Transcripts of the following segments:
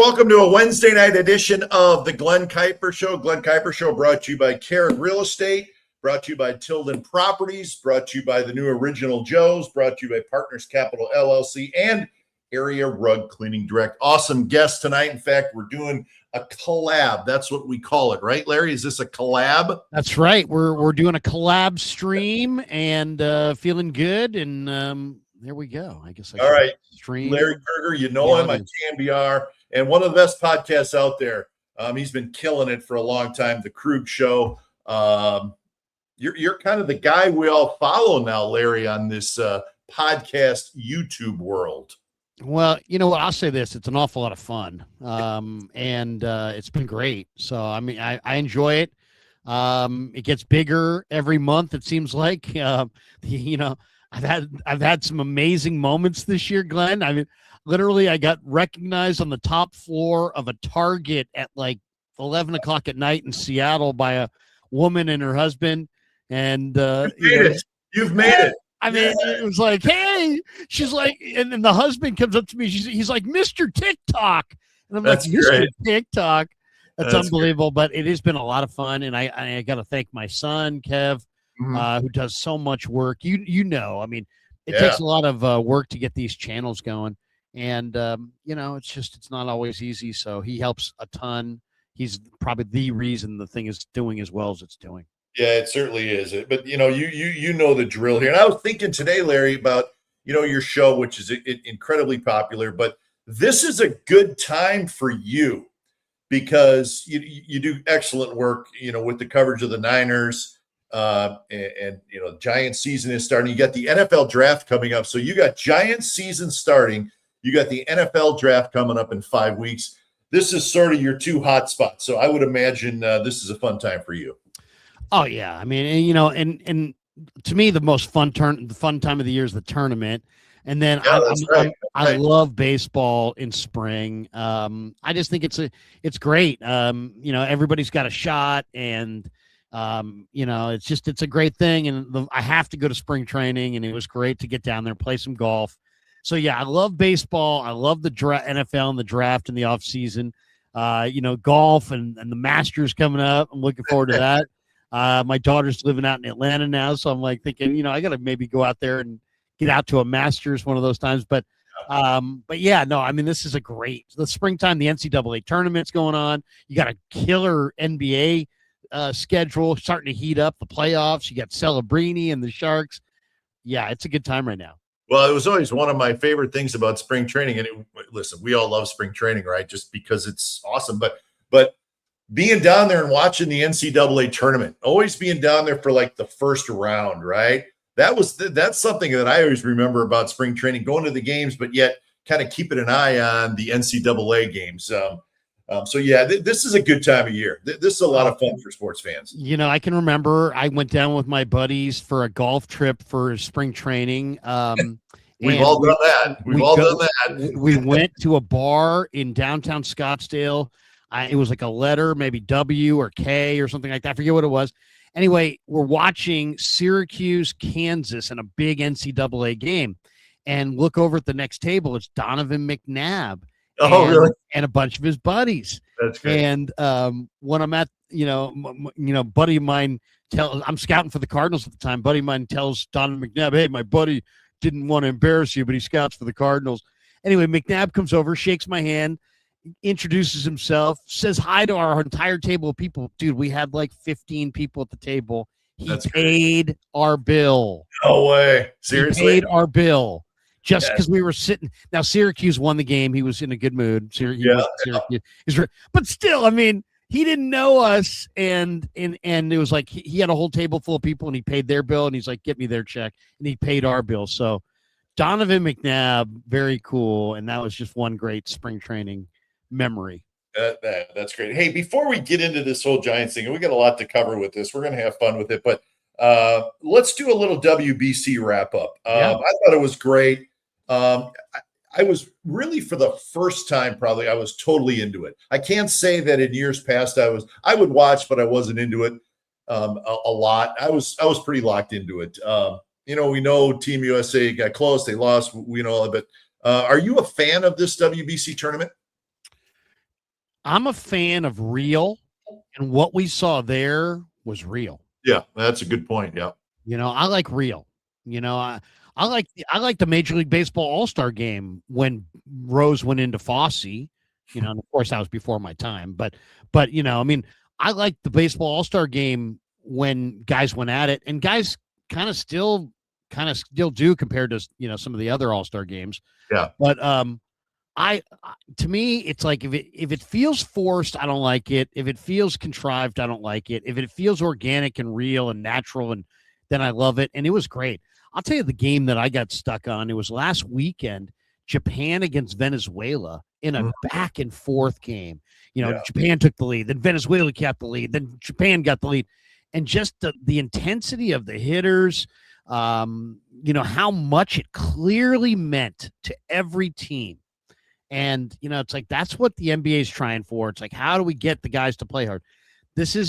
welcome to a Wednesday night edition of the Glen Kuiper Show. Glen Kuiper Show brought to you by Kehrig Real Estate, brought to you by Tilden Properties, brought to you by the new Original Joe's, brought to you by Partners Capital LLC, and Area Rug Cleaning Direct. Awesome guest tonight. In fact, we're doing a collab. That's what we call it, right, Larry? Is this a collab? That's right. We're doing a collab stream and feeling good. And there we go. I guess. All right. Stream. Larry Krueger, you know him. I TNBR, and one of the best podcasts out there. He's been killing it for a long time. The Krueger Show. You're kind of the guy we all follow now, Larry, on this podcast YouTube world. Well, you know what? I'll say this. It's an awful lot of fun. And it's been great. So, I mean, I enjoy it. It gets bigger every month, it seems like. You know, I've had some amazing moments this year, Glenn. I mean, literally, I got recognized on the top floor of a Target at like 11 o'clock at night in Seattle by a woman and her husband. And You've made it. I mean, it was like, hey, she's like, and then the husband comes up to me. He's like, Mr. TikTok. And I'm That's like, Mr. great. TikTok. That's unbelievable. Great. But it has been a lot of fun. And I got to thank my son, Kev, who does so much work. You know, I mean, it takes a lot of work to get these channels going. And, you know, it's not always easy. So he helps a ton. He's probably the reason the thing is doing as well as it's doing. Yeah, it certainly is. But, you know, you know the drill here. And I was thinking today, Larry, about, you know, your show, which is incredibly popular. But this is a good time for you because you do excellent work, you know, with the coverage of the Niners. And, you know, Giant season is starting. You got the NFL draft coming up. So you got Giant season starting. You got the NFL draft coming up in 5 weeks. This is sort of your two hot spots. So I would imagine this is a fun time for you. Oh yeah, I mean, you know, and to me, the most fun time of the year is the tournament, and then I love baseball in spring. I just think it's great. You know, everybody's got a shot, and you know, it's a great thing. And I have to go to spring training, and it was great to get down there, play some golf. So yeah, I love baseball. I love the NFL and the draft in the off season. You know, golf and the Masters coming up. I'm looking forward to that. My daughter's living out in Atlanta now, so I'm like thinking, you know, I got to maybe go out there and get out to a Masters one of those times. But yeah, no, I mean, this is the springtime, the NCAA tournament's going on. You got a killer NBA schedule starting to heat up, the playoffs. You got Celebrini and the Sharks. Yeah, it's a good time right now. Well, it was always one of my favorite things about spring training. And listen, we all love spring training, right? Just because it's awesome. But being down there and watching the NCAA tournament, always being down there for like the first round, right? That's something that I always remember about spring training, going to the games, but yet kind of keeping an eye on the NCAA games. So yeah, this is a good time of year. This is a lot of fun for sports fans. You know, I can remember I went down with my buddies for a golf trip for spring training. We've all done that. We went to a bar in downtown Scottsdale. It was like a letter, maybe W or K or something like that. I forget what it was. Anyway, we're watching Syracuse, Kansas in a big NCAA game. And look over at the next table. It's Donovan McNabb. Really? And a bunch of his buddies. That's great. And when I'm at, buddy of mine, I'm scouting for the Cardinals at the time. Buddy of mine tells Donovan McNabb, hey, my buddy didn't want to embarrass you, but he scouts for the Cardinals. Anyway, McNabb comes over, shakes my hand, introduces himself, says hi to our entire table of people. Dude, we had like 15 people at the table. He paid our bill. No way. Seriously? He paid our bill just because we were sitting. Now, Syracuse won the game. He was in a good mood. Syracuse. But still, I mean, he didn't know us. And it was like he had a whole table full of people and he paid their bill. And he's like, get me their check. And he paid our bill. So Donovan McNabb, very cool. And that was just one great spring training memory. That's great. Hey, before we get into this whole Giants thing, and we got a lot to cover with this, we're going to have fun with it, but let's do a little WBC wrap up. I thought it was great. I was really, for the first time, probably, I was totally into it. I can't say that in years past I would watch, but I wasn't into it a lot. I was pretty locked into it. You know, we know Team USA got close, they lost, we know all of it. Are you a fan of this WBC tournament? I'm a fan of real, and what we saw there was real. Yeah, that's a good point. Yeah. I like real. I like the Major League Baseball All-Star game when Rose went into Fosse. And of course that was before my time, but I mean, I like the baseball All-Star game when guys went at it, and guys kind of still do compared to some of the other All-Star games. Yeah. But to me, it's like if it feels forced, I don't like it. If it feels contrived, I don't like it. If it feels organic and real and natural, and then I love it. And it was great. I'll tell you the game that I got stuck on. It was last weekend, Japan against Venezuela in a back and forth game. Japan took the lead, then Venezuela kept the lead, then Japan got the lead, and just the intensity of the hitters. How much it clearly meant to every team. And, it's like, that's what the NBA is trying for. It's like, how do we get the guys to play hard?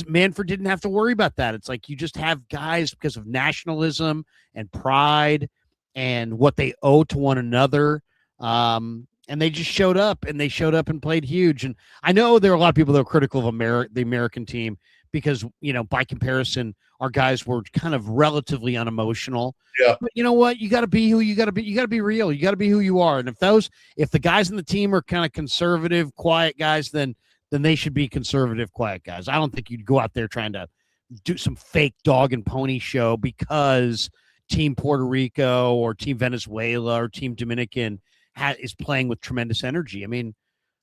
Manfred didn't have to worry about that. It's like, you just have guys because of nationalism and pride and what they owe to one another. And they just showed up and played huge. And I know there are a lot of people that are critical of the American team because, by comparison, our guys were kind of relatively unemotional. Yeah. But you know what? You got to be who you got to be. You got to be real. You got to be who you are. And if the guys in the team are kind of conservative, quiet guys, then they should be conservative, quiet guys. I don't think you'd go out there trying to do some fake dog and pony show because Team Puerto Rico or Team Venezuela or Team Dominican is playing with tremendous energy. I mean,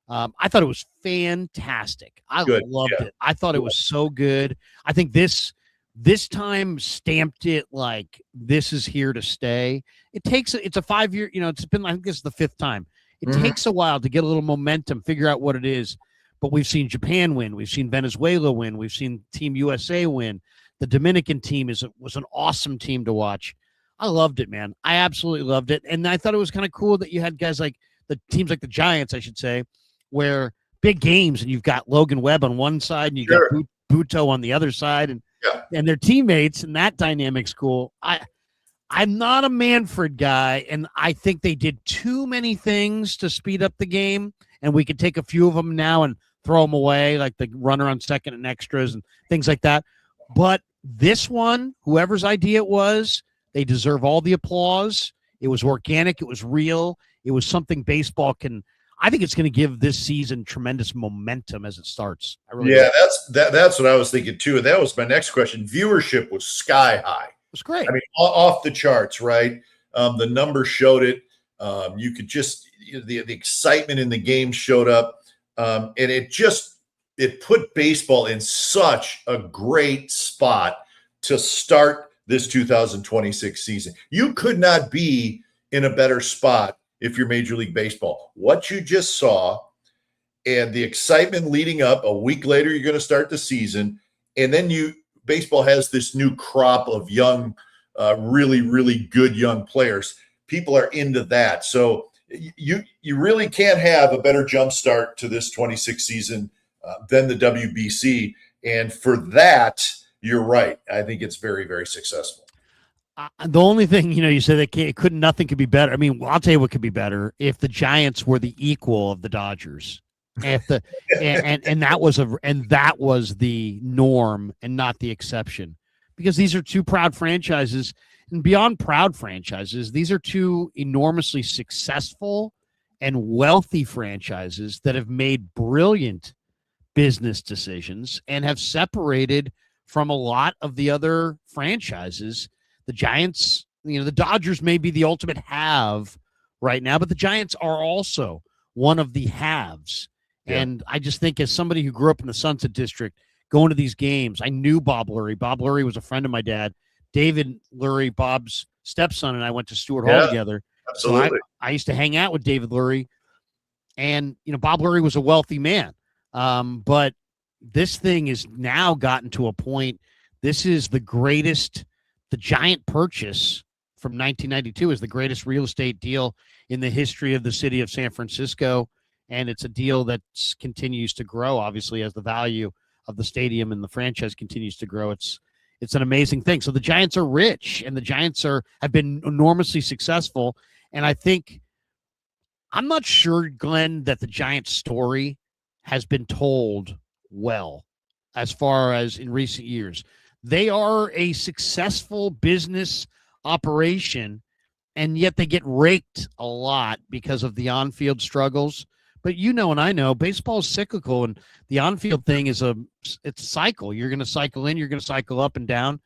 I thought it was fantastic. I loved it. I thought it was so good. I think this time stamped it like this is here to stay. It's a 5-year, it's been, I think this is the 5th time. It takes a while to get a little momentum, figure out what it is. But we've seen Japan win. We've seen Venezuela win. We've seen Team USA win. The Dominican team was an awesome team to watch. I loved it, man. I absolutely loved it. And I thought it was kind of cool that you had guys like the teams like the Giants, I should say, where big games and you've got Logan Webb on one side and you got Buto on the other side and their teammates, and that dynamic's cool. I'm not a Manfred guy, and I think they did too many things to speed up the game, and we could take a few of them now and throw them away, like the runner on second and extras and things like that. But this one, whoever's idea it was, they deserve all the applause. It was organic. It was real. It was something baseball can – I think it's going to give this season tremendous momentum as it starts. That's what I was thinking too. And that was my next question. Viewership was sky high. It was great. I mean, off the charts, right? The numbers showed it. You could just the excitement in the game showed up, and it put baseball in such a great spot to start this 2026 season. You could not be in a better spot if you're Major League Baseball. What you just saw and the excitement leading up, a week later, you're going to start the season. And then baseball has this new crop of young, really, really good young players. People are into that. So you really can't have a better jump start to this 26 season than the WBC. And for that, you're right. I think it's very, very successful. The only thing, you said that nothing could be better. I mean, I'll tell you what could be better if the Giants were the equal of the Dodgers. And that was the norm and not the exception, because these are two proud franchises, and beyond proud franchises, these are two enormously successful and wealthy franchises that have made brilliant business decisions and have separated from a lot of the other franchises. The Giants, the Dodgers may be the ultimate have right now, but the Giants are also one of the haves. Yeah. And I just think, as somebody who grew up in the Sunset District, going to these games, I knew Bob Lurie. Bob Lurie was a friend of my dad. David Lurie, Bob's stepson, and I went to Stewart Hall together. Absolutely. So I used to hang out with David Lurie. And, Bob Lurie was a wealthy man. But this thing has now gotten to a point. This is the greatest. The Giant purchase from 1992 is the greatest real estate deal in the history of the city of San Francisco. And it's a deal that continues to grow, obviously, as the value of the stadium and the franchise continues to grow. It's an amazing thing. So the Giants are rich, and the Giants have been enormously successful. And I think, I'm not sure, Glenn, that the Giants story has been told well as far as in recent years. They are a successful business operation, and yet they get raked a lot because of the on-field struggles. But and I know baseball is cyclical, and the on-field thing it's a cycle. You're going to cycle in, you're going to cycle up and down,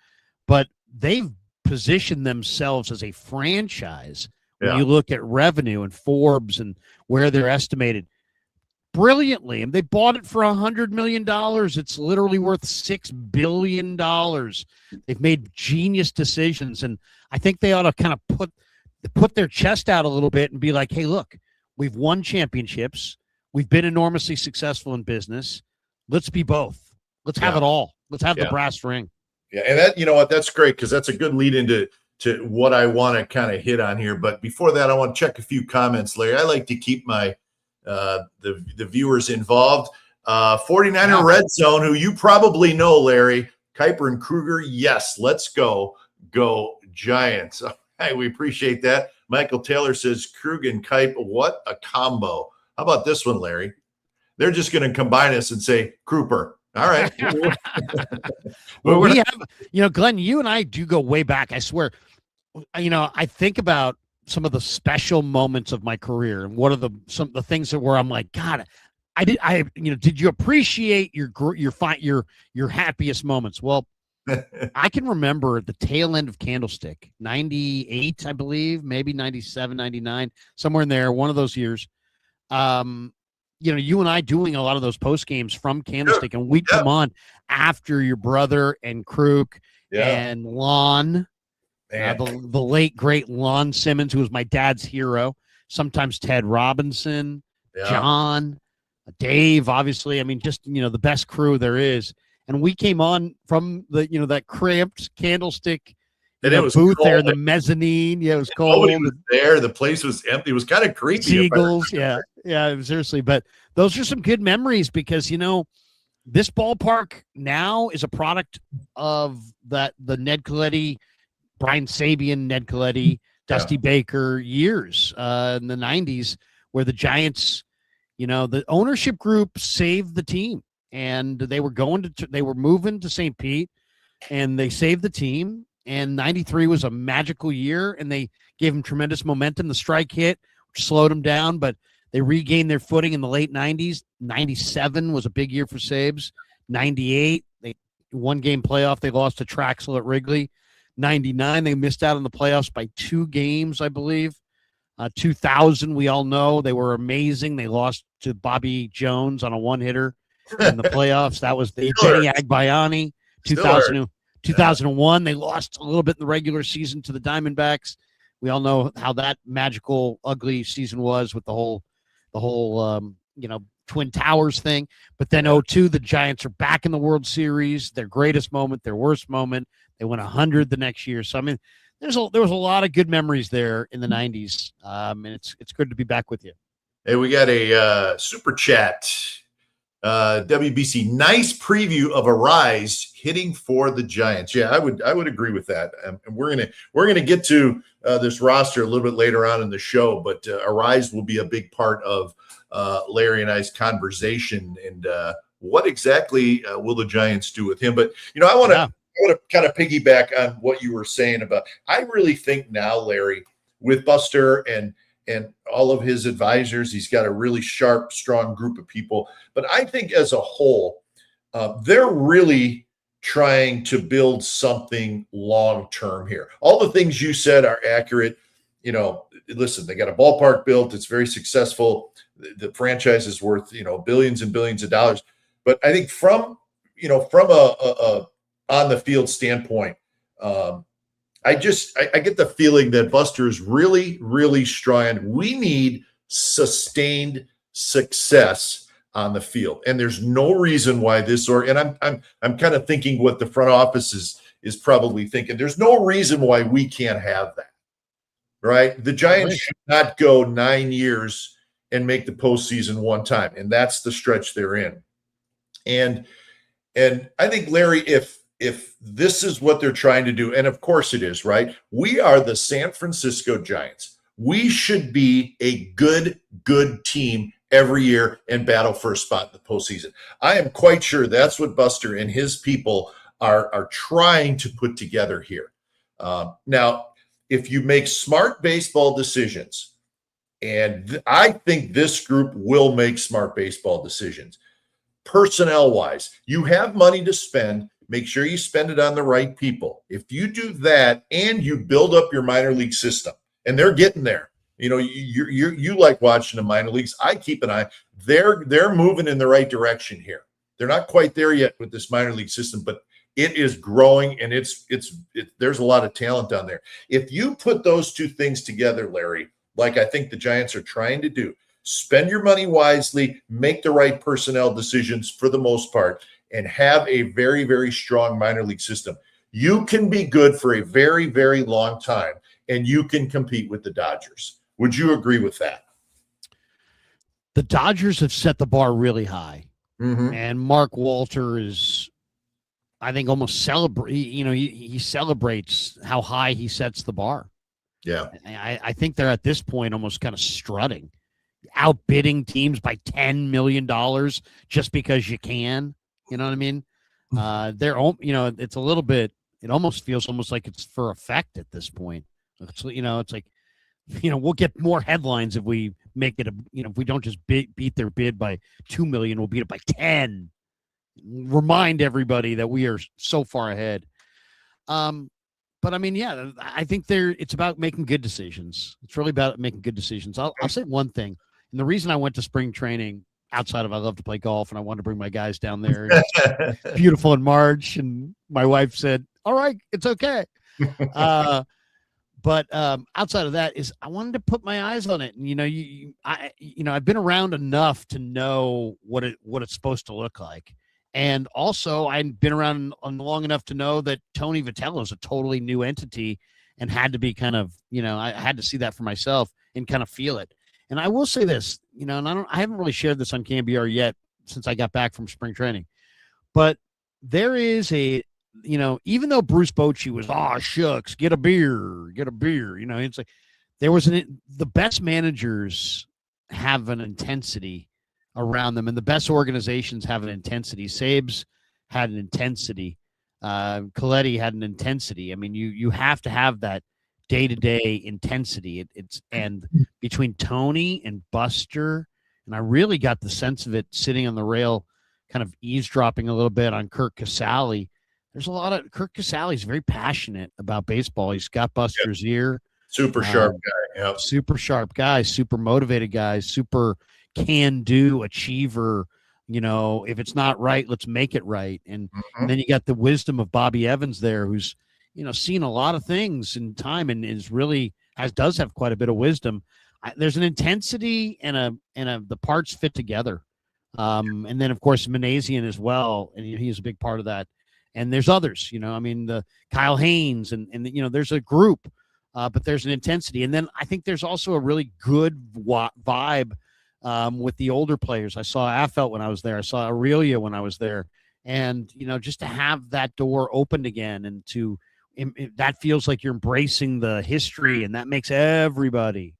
but they've positioned themselves as a franchise. When you look at revenue and Forbes and where they're estimated brilliantly, and they bought it for $100 million. It's literally worth $6 billion. They've made genius decisions, and I think they ought to kind of put their chest out a little bit and be like, hey, look, we've won championships. We've been enormously successful in business. Let's be both. Let's have it all. Let's have the brass ring. Yeah, and that, you know what, that's great, because that's a good lead into what I want to kind of hit on here. But before that, I want to check a few comments, Larry. I like to keep my the viewers involved. 49er Red Zone, who you probably know, Larry, Kuiper and Krueger. Yes, let's go Giants. All right, we appreciate that. Michael Taylor says Krueger and Kuiper, what a combo. How about this one, Larry? They're just going to combine us and say Krueger. All right. Well, we have, Glenn, you and I do go way back. I swear, I think about some of the special moments of my career, and what are some of the things that where I'm like, God, did you appreciate your happiest moments? Well, I can remember at the tail end of Candlestick, 98, I believe, maybe 97, 99, somewhere in there, one of those years. You and I doing a lot of those post games from Candlestick, and we'd come on after your brother and Krug and Lon, the late great Lon Simmons, who was my dad's hero. Sometimes Ted Robinson, John, Dave, obviously. I mean, just the best crew there is. And we came on from the that cramped Candlestick. And it was booth cold there in the mezzanine. Yeah, it was cold. Nobody was there. The place was empty. It was kind of creepy. Seagulls, yeah, seriously. But those are some good memories, because this ballpark now is a product of the Ned Colletti, Brian Sabian, Ned Colletti, Dusty Baker years in the 90s, where the Giants, the ownership group saved the team, and they were moving to St. Pete, and they saved the team. And 93 was a magical year, and they gave them tremendous momentum. The strike hit, which slowed them down, but they regained their footing in the late 90s. 97 was a big year for Sabes. 98, they one-game playoff. They lost to Traxel at Wrigley. 99, they missed out on the playoffs by 2 games, I believe. 2000, we all know they were amazing. They lost to Bobby Jones on a one-hitter in the playoffs. That was the Benny Agbayani. 2001, they lost a little bit in the regular season to the Diamondbacks. We all know how that magical, ugly season was with the whole Twin Towers thing. But then 2002, the Giants are back in the World Series. Their greatest moment, their worst moment. They went 100 the next year. So I mean, there was a lot of good memories there in the 90s, and it's good to be back with you. Hey, we got a super chat. WBC, nice preview of Arise hitting for the Giants. Yeah, I would agree with that. And we're gonna get to this roster a little bit later on in the show, but Arise will be a big part of Larry and I's conversation. And what exactly will the Giants do with him? But I want to kind of piggyback on what you were saying about. I really think now, Larry, with Buster and all of his advisors, he's got a really sharp, strong group of people. But I think as a whole, they're really trying to build something long-term here. All the things you said are accurate. Listen, they got a ballpark built. It's very successful. The franchise is worth, billions and billions of dollars. But I think from a on the field standpoint, I get the feeling that Buster is really, really strong. We need sustained success on the field, and there's no reason why this and I'm kind of thinking what the front office is probably thinking. There's no reason why we can't have that, right? The Giants should not go 9 years and make the postseason one time, and that's the stretch they're in. And I think, Larry, if this is what they're trying to do, and of course it is, right? We are the San Francisco Giants. We should be a good team every year and battle for a spot in the postseason. I am quite sure that's what Buster and his people are trying to put together here. Now, if you make smart baseball decisions, and I think this group will make smart baseball decisions, personnel-wise, you have money to spend. Make sure you spend it on the right people. If you do that and you build up your minor league system, and they're getting there. You know, you like watching the minor leagues. I keep an eye. They're moving in the right direction here. They're not quite there yet with this minor league system, but it is growing, and there's a lot of talent down there. If you put those two things together, Larry, like I think the Giants are trying to do, spend your money wisely, make the right personnel decisions for the most part, and have a very, very strong minor league system, you can be good for a very, very long time, and you can compete with the Dodgers. Would you agree with that? The Dodgers have set the bar really high, and Mark Walter is, I think, almost he celebrates how high he sets the bar. Yeah. I think they're at this point almost kind of strutting, outbidding teams by $10 million just because you can. You know what I mean? It's a little bit, it almost feels almost like it's for effect at this point. It's like, we'll get more headlines if we make it, if we don't just beat their bid by 2 million, we'll beat it by 10. Remind everybody that we are so far ahead. But I mean, yeah, I think it's about making good decisions. It's really about making good decisions. I'll say one thing. And the reason I went to spring training, outside of I love to play golf and I wanted to bring my guys down there, and it's beautiful in March, and my wife said, all right, it's okay. But outside of that is I wanted to put my eyes on it. And, I've been around enough to know what it's supposed to look like. And also I've been around long enough to know that Tony Vitello is a totally new entity and had to be kind of, I had to see that for myself and kind of feel it. And I will say this, and I haven't really shared this on CanBR yet since I got back from spring training, but there is even though Bruce Bochy was, shucks, get a beer, it's like the best managers have an intensity around them, and the best organizations have an intensity. Sabes had an intensity. Coletti had an intensity. I mean, you have to have that day-to-day intensity. And between Tony and Buster, and I really got the sense of it sitting on the rail, kind of eavesdropping a little bit on Kirk Casale. There's a lot of Kirk Casale's very passionate about baseball. He's got Buster's ear. Super sharp guy. Yep. Super sharp guy, super motivated guy, super can-do achiever. If it's not right, let's make it right. And then you got the wisdom of Bobby Evans there, who's seen a lot of things in time and does have quite a bit of wisdom. There's an intensity and the parts fit together. And then of course Manassian as well, and he's a big part of that. And there's others, the Kyle Haynes and there's a group, but there's an intensity. And then I think there's also a really good vibe with the older players. I saw Affelt when I was there. I saw Aurelia when I was there. And, just to have that door opened again and that feels like you're embracing the history, and that makes everybody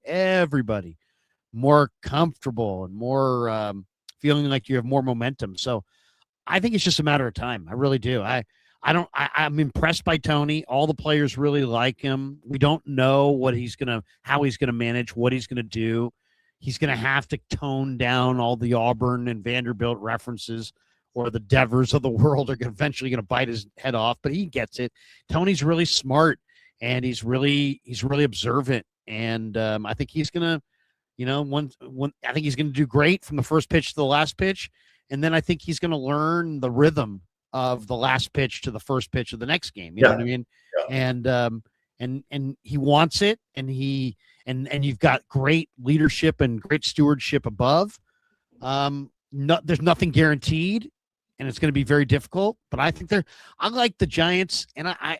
more comfortable and more feeling like you have more momentum. So I think it's just a matter of time. I really do. I'm impressed by Tony. All the players really like him. We don't know how he's gonna manage, what he's gonna do. He's gonna have to tone down all the Auburn and Vanderbilt references, or the Devers of the world are eventually gonna bite his head off. But he gets it. Tony's really smart, and he's really observant. And I think he's gonna, I think he's gonna do great from the first pitch to the last pitch. And then I think he's going to learn the rhythm of the last pitch to the first pitch of the next game. You know what I mean? Yeah. And he wants it, and you've got great leadership and great stewardship above. There's nothing guaranteed, and it's going to be very difficult. But I think I like the Giants, and I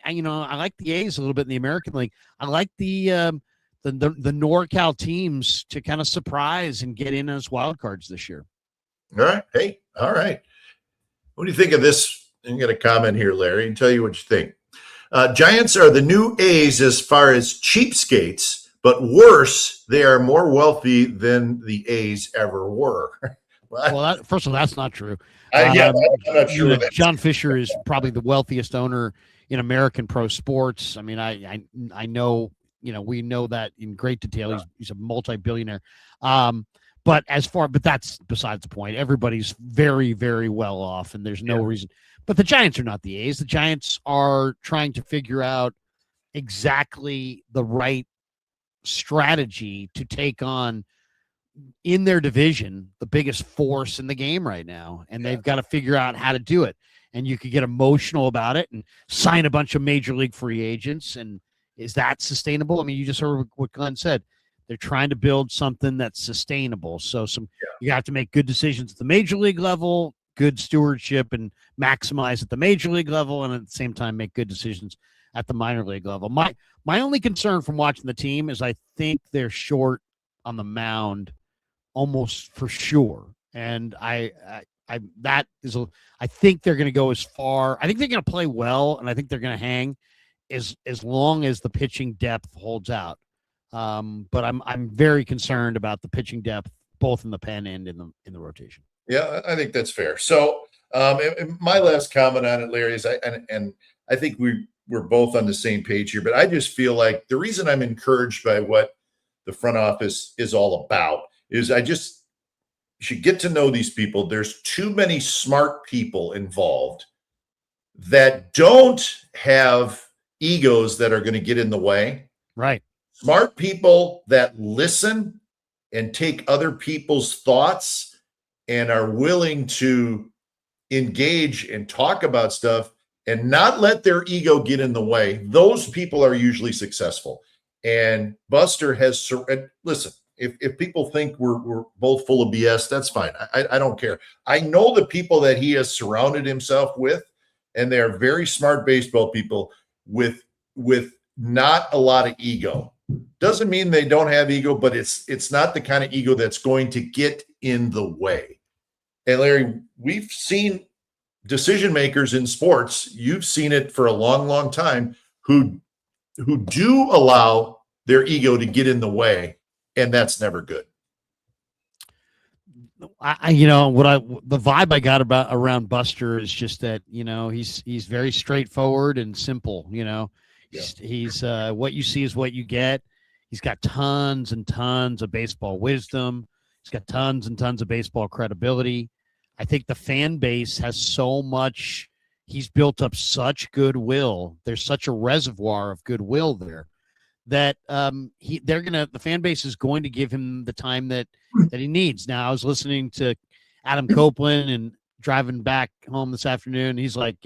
like the A's a little bit in the American League. I like the NorCal teams to kind of surprise and get in as wild cards this year. All right. Hey, all right. What do you think of this? I'm going to comment here, Larry, and tell you what you think. Giants are the new A's as far as cheapskates, but worse, they are more wealthy than the A's ever were. Well, first of all, that's not true. I'm not sure. John Fisher is probably the wealthiest owner in American pro sports. I mean, I know, we know that in great detail. He's a multi-billionaire. But that's besides the point. Everybody's very, very well off, and there's no reason. But the Giants are not the A's. The Giants are trying to figure out exactly the right strategy to take on, in their division, the biggest force in the game right now. And they've got to figure out how to do it. And you could get emotional about it and sign a bunch of major league free agents. And is that sustainable? I mean, you just heard what Glenn said. They're trying to build something that's sustainable. So you have to make good decisions at the major league level, good stewardship, and maximize at the major league level, and at the same time make good decisions at the minor league level. My only concern from watching the team is I think they're short on the mound almost for sure. And I think they're going to go as far. I think they're going to play well, and I think they're going to hang as long as the pitching depth holds out. But I'm very concerned about the pitching depth, both in the pen and in the rotation. Yeah, I think that's fair. So my last comment on it, Larry, is I think we're both on the same page here, but I just feel like the reason I'm encouraged by what the front office is all about is you should get to know these people. There's too many smart people involved that don't have egos that are going to get in the way. Right. Smart people that listen and take other people's thoughts and are willing to engage and talk about stuff and not let their ego get in the way. Those people are usually successful. And Buster has, listen, if people think we're both full of BS, that's fine. I don't care. I know the people that he has surrounded himself with, and they are very smart baseball people with not a lot of ego. Doesn't mean they don't have ego, but it's not the kind of ego that's going to get in the way. And Larry, we've seen decision makers in sports, you've seen it for a long, long time, who do allow their ego to get in the way, and that's never good. The vibe I got around Buster is just that, he's very straightforward and simple. He's what you see is what you get. He's got tons and tons of baseball wisdom. He's got tons and tons of baseball credibility. I think the fan base has so much. He's built up such goodwill. There's such a reservoir of goodwill there that the fan base is going to give him the time that he needs. Now, I was listening to Adam Copeland and driving back home this afternoon. He's like,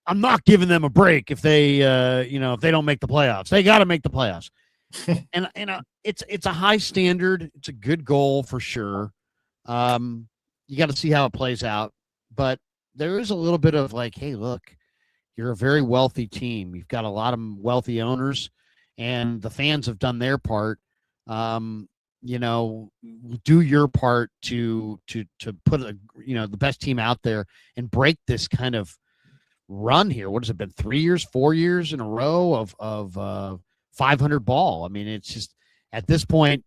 I'm not giving them a break if they don't make the playoffs. They got to make the playoffs. and it's a high standard. It's a good goal for sure. You got to see how it plays out, but there is a little bit of like, hey, look, you're a very wealthy team. You've got a lot of wealthy owners, and the fans have done their part. Do your part to put the best team out there and break this kind of run here. What has it been? 3 years, 4 years in a row of 500 ball. I mean, it's just at this point,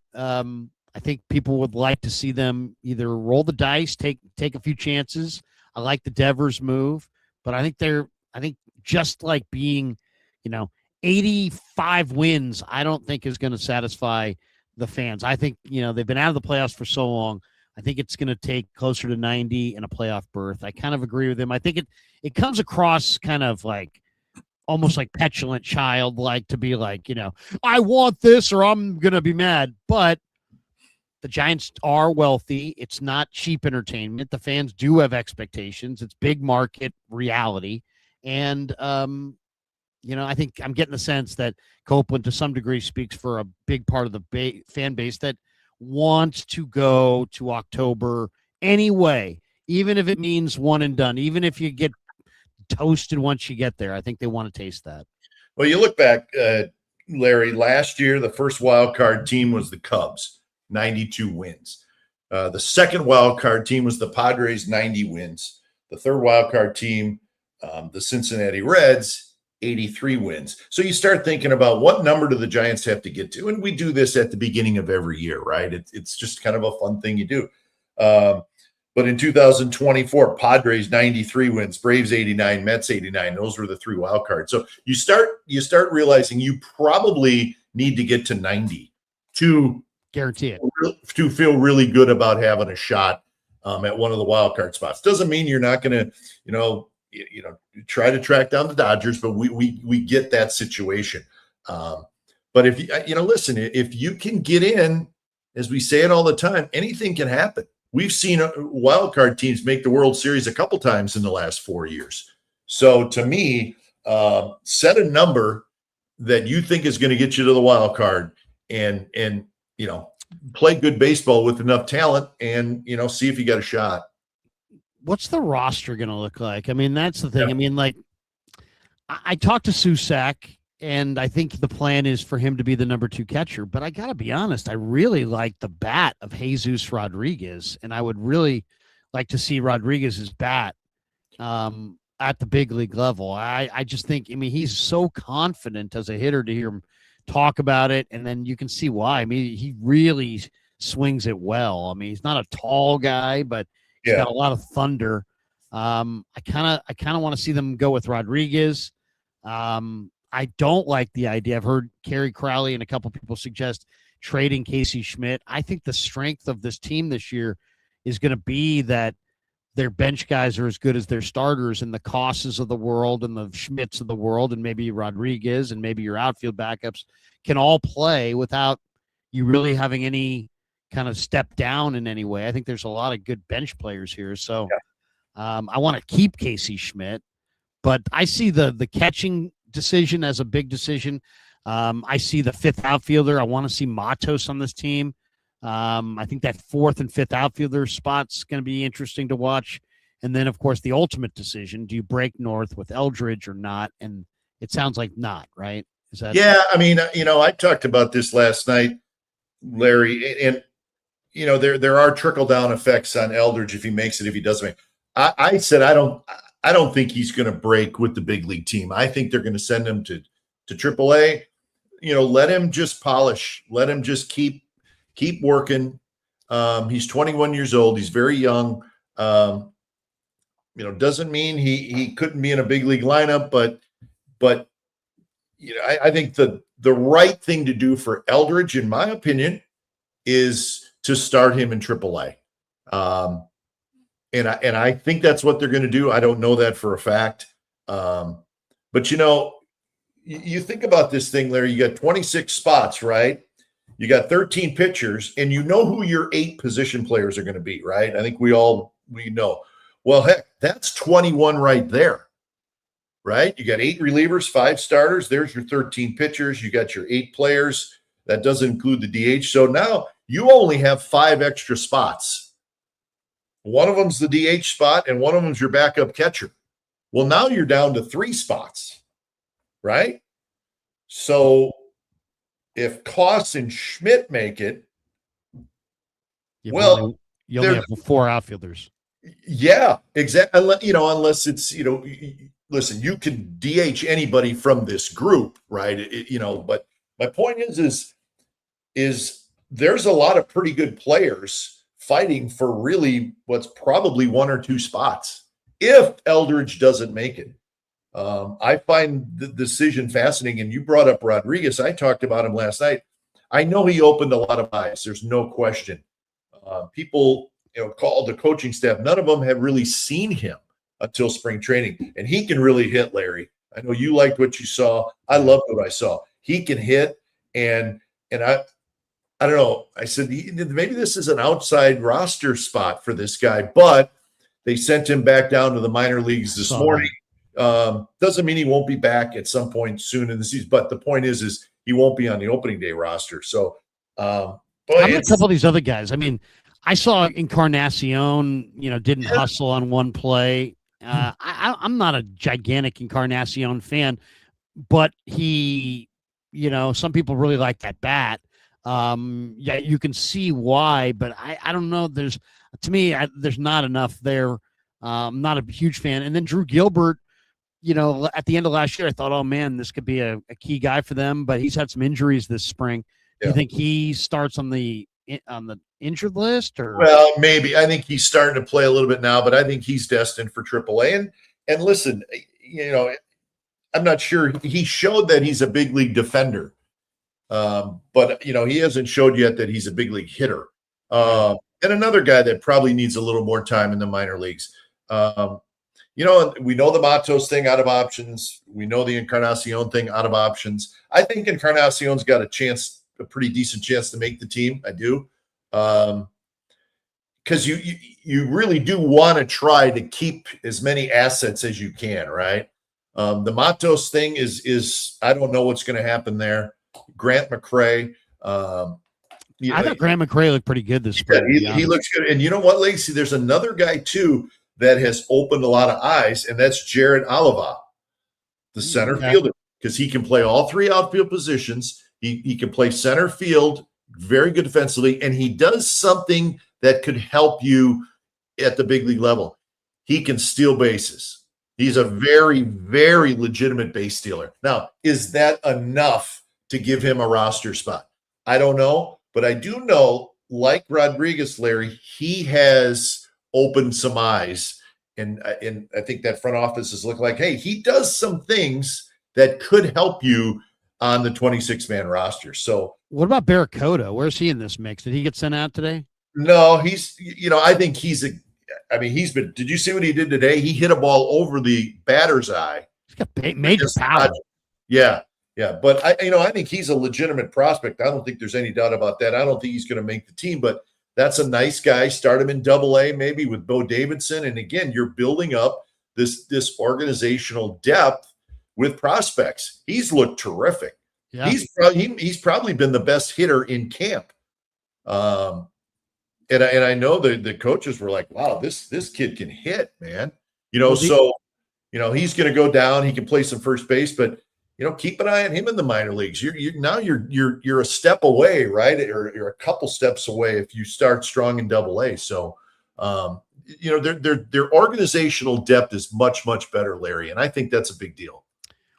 I think people would like to see them either roll the dice, take a few chances. I like the Devers move, but I think just like being, 85 wins, I don't think is going to satisfy the fans. I think, they've been out of the playoffs for so long. I think it's going to take closer to 90 and a playoff berth. I kind of agree with him. I think it comes across kind of like almost like petulant child, like to be like, I want this or I'm going to be mad. But the Giants are wealthy. It's not cheap entertainment. The fans do have expectations. It's big market reality. And, I think I'm getting the sense that Copeland to some degree speaks for a big part of the fan base that wants to go to October anyway, even if it means one and done, even if you get toasted once you get there. I think they want to taste that. Well, you look back, Larry, last year, the first wild card team was the Cubs, 92 wins. The second wild card team was the Padres, 90 wins. The third wild card team, the Cincinnati Reds, 83 wins. So you start thinking about what number do the Giants have to get to? And we do this at the beginning of every year, right? It's just kind of a fun thing you do. But in 2024, Padres 93 wins, Braves 89, Mets 89. Those were the 3 wild cards. So you start realizing you probably need to get to 90 to guarantee it, to feel really good about having a shot at one of the wild card spots. Doesn't mean you're not going to, try to track down the Dodgers, but we get that situation. But if listen, if you can get in, as we say it all the time, anything can happen. We've seen wild card teams make the World Series a couple times in the last 4 years. So to me, set a number that you think is going to get you to the wild card, and play good baseball with enough talent, and see if you got a shot. What's the roster going to look like? I mean, that's the thing. Yeah. I mean, like, I talked to Susak, and I think the plan is for him to be the number 2 catcher. But I got to be honest, I really like the bat of Jesus Rodriguez, and I would really like to see Rodriguez's bat at the big league level. I just think, I mean, he's so confident as a hitter to hear him talk about it, and then you can see why. I mean, he really swings it well. I mean, he's not a tall guy, but he's got a lot of thunder. I kind of want to see them go with Rodriguez. I don't like the idea. I've heard Kerry Crowley and a couple people suggest trading Casey Schmidt. I think the strength of this team this year is going to be that their bench guys are as good as their starters, and the Cosses of the world and the Schmidts of the world, and maybe Rodriguez and maybe your outfield backups can all play without you really having any kind of step down in any way. I think there's a lot of good bench players here. So I want to keep Casey Schmidt, but I see the catching decision as a big decision. I see the 5th outfielder. I want to see Matos on this team. I think that 4th and 5th outfielder spot's going to be interesting to watch. And then, of course, the ultimate decision: do you break north with Eldridge or not? And it sounds like not, right? Is that? Yeah, I mean, I talked about this last night, Larry, and there are trickle down effects on Eldridge if he makes it, if he doesn't make it. I said I don't think he's going to break with the big league team. I think they're going to send him to AAA. Let him just polish. Let him just keep working. He's 21 years old. He's very young. Doesn't mean he couldn't be in a big league lineup, but I think the right thing to do for Eldridge, in my opinion, is to start him in AAA. And I think that's what they're going to do. I don't know that for a fact. But you think about this thing, Larry, you got 26 spots, right? You got 13 pitchers, and you know who your 8 position players are going to be, right? I think we know. Well, heck, that's 21 right there, right? You got 8 relievers, 5 starters. There's your 13 pitchers. You got your 8 players. That doesn't include the DH. So now you only have 5 extra spots. One of them's the DH spot, and one of them's your backup catcher. Well, now you're down to 3 spots, right? So if Koss and Schmidt make it, you only have 4 outfielders. Yeah, exactly. Unless it's, listen, you can DH anybody from this group, right? But my point is there's a lot of pretty good players fighting for really what's probably 1 or 2 spots if Eldridge doesn't make it. I find the decision fascinating, and you brought up Rodriguez. I talked about him last night. I know he opened a lot of eyes. There's no question. People, called the coaching staff. None of them have really seen him until spring training, and he can really hit, Larry. I know you liked what you saw. I loved what I saw. He can hit, and I don't know. I said, maybe this is an outside roster spot for this guy, but they sent him back down to the minor leagues this morning. Doesn't mean he won't be back at some point soon in the season, but the point is he won't be on the opening day roster. So, how about a couple of these other guys? I mean, I saw Encarnacion, didn't hustle on one play. I'm not a gigantic Encarnacion fan, but he, some people really like that bat. Yeah, you can see why, but I don't know. There's not enough there. I'm not a huge fan. And then Drew Gilbert, at the end of last year, I thought, oh man, this could be a key guy for them, but he's had some injuries this spring. Do you think he starts on the injured list, or? Well, maybe. I think he's starting to play a little bit now, but I think he's destined for AAA. And listen, I'm not sure. He showed that he's a big league defender, but he hasn't showed yet that he's a big league hitter. And another guy that probably needs a little more time in the minor leagues. We know the Matos thing out of options. We know the Encarnacion thing out of options. I think Encarnacion's got a pretty decent chance to make the team. I do. Because you really do want to try to keep as many assets as you can, right? The Matos thing is I don't know what's going to happen there. Grant McCray. I thought Grant McCray looked pretty good this spring. He looks good. And you know what, Lacey? There's another guy, too, that has opened a lot of eyes, and that's Jared Oliva, the center fielder, because he can play all three outfield positions. He can play center field, very good defensively, and he does something that could help you at the big league level. He can steal bases. He's a very, very legitimate base stealer. Now, is that enough to give him a roster spot? I don't know, but I do know, like Rodriguez, Larry, he has opened some eyes, and I think that front office is looking like, hey, he does some things that could help you on the 26-man roster. So what about Barracuda? Where's he in this mix? Did he get sent out today? No, I think he's been, did you see what he did today? He hit a ball over the batter's eye. He's got major power. Yeah. But I think he's a legitimate prospect. I don't think there's any doubt about that. I don't think he's going to make the team, but that's a nice guy. Start him in AA maybe with Bo Davidson. And again, you're building up this organizational depth with prospects. He's looked terrific. Yeah. He's probably been the best hitter in camp. And I know the coaches were like, wow, this kid can hit, man. He's going to go down. He can play some first base, but keep an eye on him in the minor leagues. You're a step away, right? Or you're a couple steps away if you start strong in AA. So, their organizational depth is much, much better, Larry. And I think that's a big deal.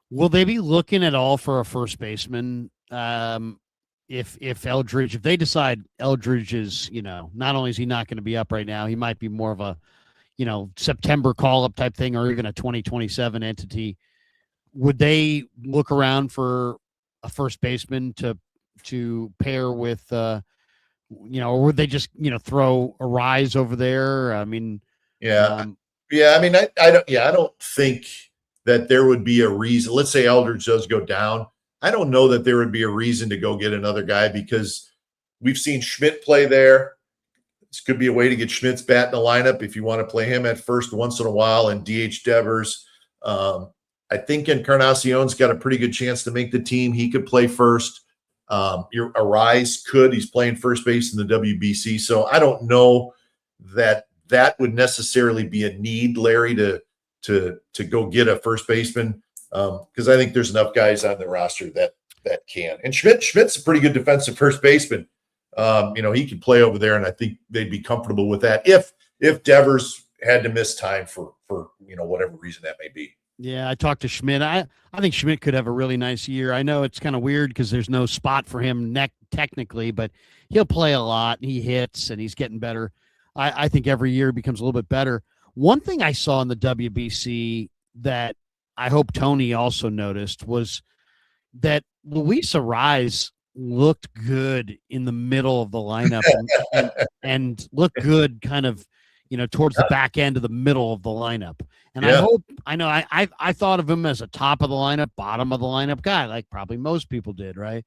Will they be looking at all for a first baseman? If Eldridge, if they decide Eldridge is, not only is he not going to be up right now, he might be more of a, September call-up type thing, or even a 2027 entity. Would they look around for a first baseman to pair with, or would they just, throw a Rise over there? I mean, I don't think that there would be a reason. Let's say Eldridge does go down. I don't know that there would be a reason to go get another guy, because we've seen Schmidt play there. This could be a way to get Schmidt's bat in the lineup if you want to play him at first once in a while and DH Devers. I think Encarnacion's got a pretty good chance to make the team. He could play first. Arise could. He's playing first base in the WBC. So I don't know that would necessarily be a need, Larry, to go get a first baseman. Because I think there's enough guys on the roster that can. And Schmidt's a pretty good defensive first baseman. He could play over there, and I think they'd be comfortable with that if Devers had to miss time for whatever reason that may be. Yeah, I talked to Schmidt. I think Schmidt could have a really nice year. I know it's kind of weird because there's no spot for him technically, but he'll play a lot. He hits, and he's getting better. I think every year he becomes a little bit better. One thing I saw in the WBC that I hope Tony also noticed was that Luis Arise looked good in the middle of the lineup and looked good kind of, towards the back end of the middle of the lineup. And I thought of him as a top of the lineup, bottom of the lineup guy, like probably most people did, right?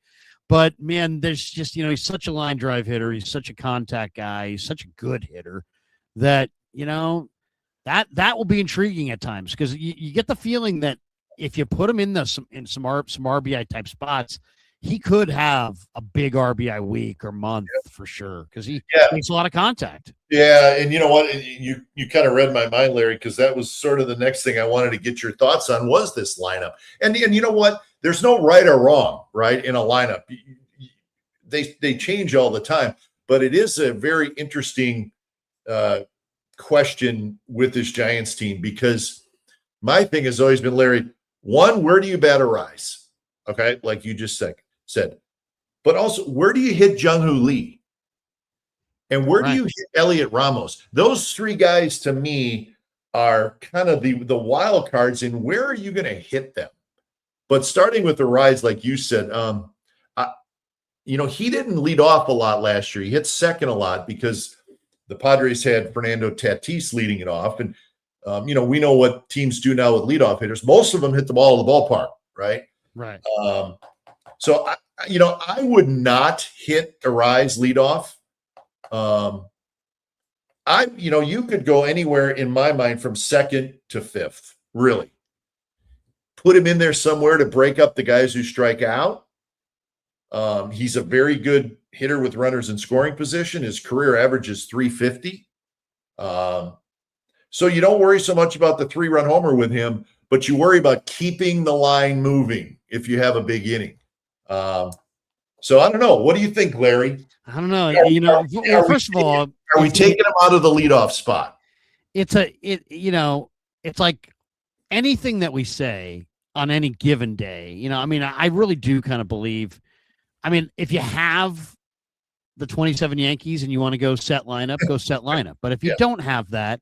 But man, there's just, he's such a line drive hitter. He's such a contact guy. He's such a good hitter that, that will be intriguing at times, because you get the feeling that if you put him in some RBI type spots, he could have a big RBI week or month for sure, because he makes a lot of contact. Yeah, and you know what? You kind of read my mind, Larry, because that was sort of the next thing I wanted to get your thoughts on was this lineup. And you know what? There's no right or wrong, right, in a lineup. They change all the time, but it is a very interesting question with this Giants team, because my thing has always been, Larry, one, where do you bat Arise? Okay, like you just said. But also, where do you hit Jung-Hoo Lee? And where do you hit Elliot Ramos? Those three guys, to me, are kind of the wild cards in where are you going to hit them? But starting with Arise, like you said, he didn't lead off a lot last year. He hit second a lot because the Padres had Fernando Tatis leading it off. And, we know what teams do now with leadoff hitters. Most of them hit the ball in the ballpark, right? Right. So, I would not hit Arise leadoff. You could go anywhere in my mind from second to fifth, really. Put him in there somewhere to break up the guys who strike out. He's a very good hitter with runners in scoring position. His career average is 350. So you don't worry so much about the 3-run homer with him, but you worry about keeping the line moving if you have a big inning. So I don't know. What do you think, Larry? I don't know. First of all, are we taking him out of the leadoff spot? It's like anything that we say on any given day. I really do kind of believe. If you have the 27 Yankees and you want to go set lineup, go set lineup. But if you don't have that,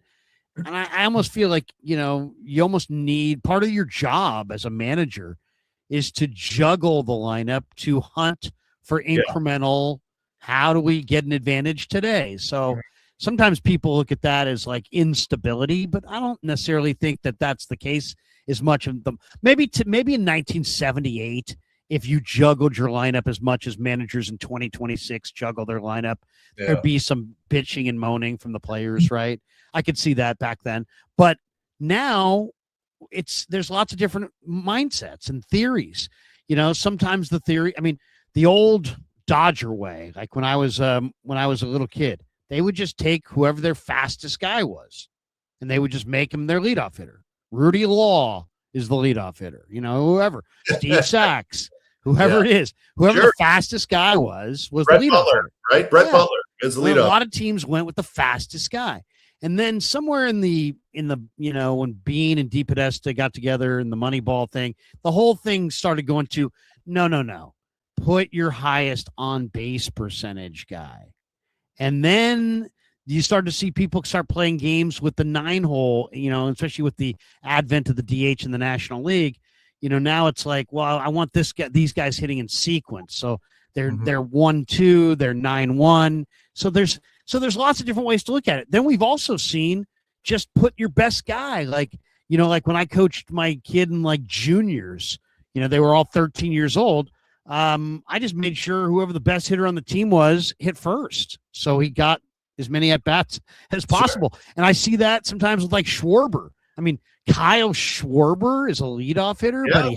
and I almost feel like, you almost need part of your job as a manager is to juggle the lineup to hunt for incremental. How do we get an advantage today? So sometimes people look at that as like instability, but I don't necessarily think that that's the case as much of them. Maybe in 1978, if you juggled your lineup as much as managers in 2026 juggle their lineup, there'd be some bitching and moaning from the players, right? I could see that back then. But now there's lots of different mindsets and theories. Sometimes the theory, the old Dodger way, like when I was a little kid, they would just take whoever their fastest guy was, and they would just make him their leadoff hitter. Rudy Law is the leadoff hitter, whoever, Steve Sachs, whoever it is, whoever the fastest guy was Brett the leadoff Butler, hitter. right? Brett Butler is the leadoff. A lot of teams went with the fastest guy. And then somewhere in the when Bean and DePodesta got together in the Moneyball thing, the whole thing started going to no. Put your highest on base percentage guy. And then you start to see people start playing games with the 9-hole, especially with the advent of the DH in the National League. Now it's like, well, I want these guys hitting in sequence. So they're 1-2, they're 9-1. So there's lots of different ways to look at it. Then we've also seen just put your best guy, like when I coached my kid in like juniors, they were all 13 years old. I just made sure whoever the best hitter on the team was hit first. So he got as many at-bats as possible. Sure. And I see that sometimes with like Schwarber. Kyle Schwarber is a leadoff hitter, but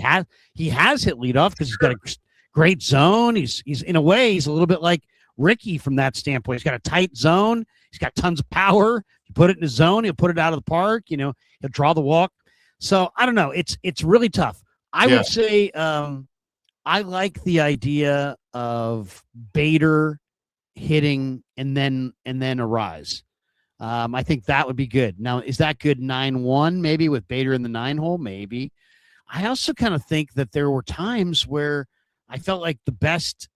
he has hit leadoff because he's got a great zone. He's in a way, he's a little bit like Ricky from that standpoint. He's got a tight zone. He's got tons of power. You put it in his zone, he'll put it out of the park. He'll draw the walk. So I don't know. It's really tough. I would say I like the idea of Bader hitting and then Arise. I think that would be good. Now, is that good 9-1 maybe with Bader in the 9-hole? Maybe. I also kind of think that there were times where I felt like the best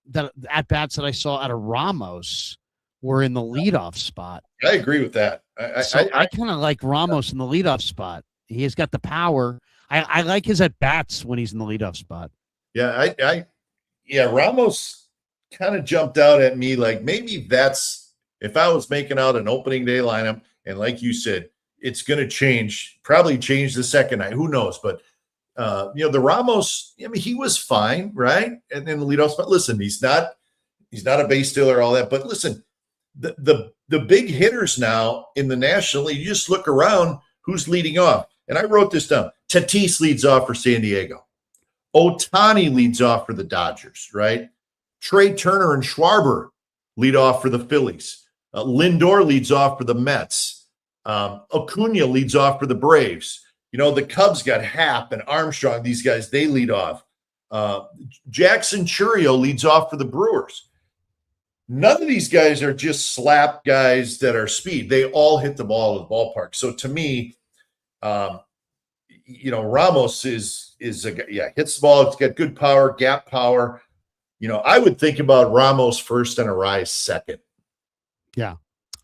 at-bats that I saw out of Ramos were in the leadoff spot. I agree with that. I kind of like Ramos in the leadoff spot. He has got the power. I like his at-bats when he's in the leadoff spot. Yeah, Ramos kind of jumped out at me like maybe that's if I was making out an opening day lineup, and like you said, it's going to probably change the second night. Who knows? But the Ramos, he was fine, right? And then the leadoff spot. Listen, he's not a base stealer, all that. But listen, the big hitters now in the National League, you just look around, who's leading off. And I wrote this down. Tatis leads off for San Diego. Ohtani leads off for the Dodgers, right? Trey Turner and Schwarber lead off for the Phillies. Lindor leads off for the Mets. Acuna leads off for the Braves. The Cubs got Happ and Armstrong. These guys, they lead off. Jackson Chourio leads off for the Brewers. None of these guys are just slap guys that are speed. They all hit the ball in the ballpark. So to me, Ramos is hits the ball. It's got good power, gap power. I would think about Ramos first and Arise second. Yeah.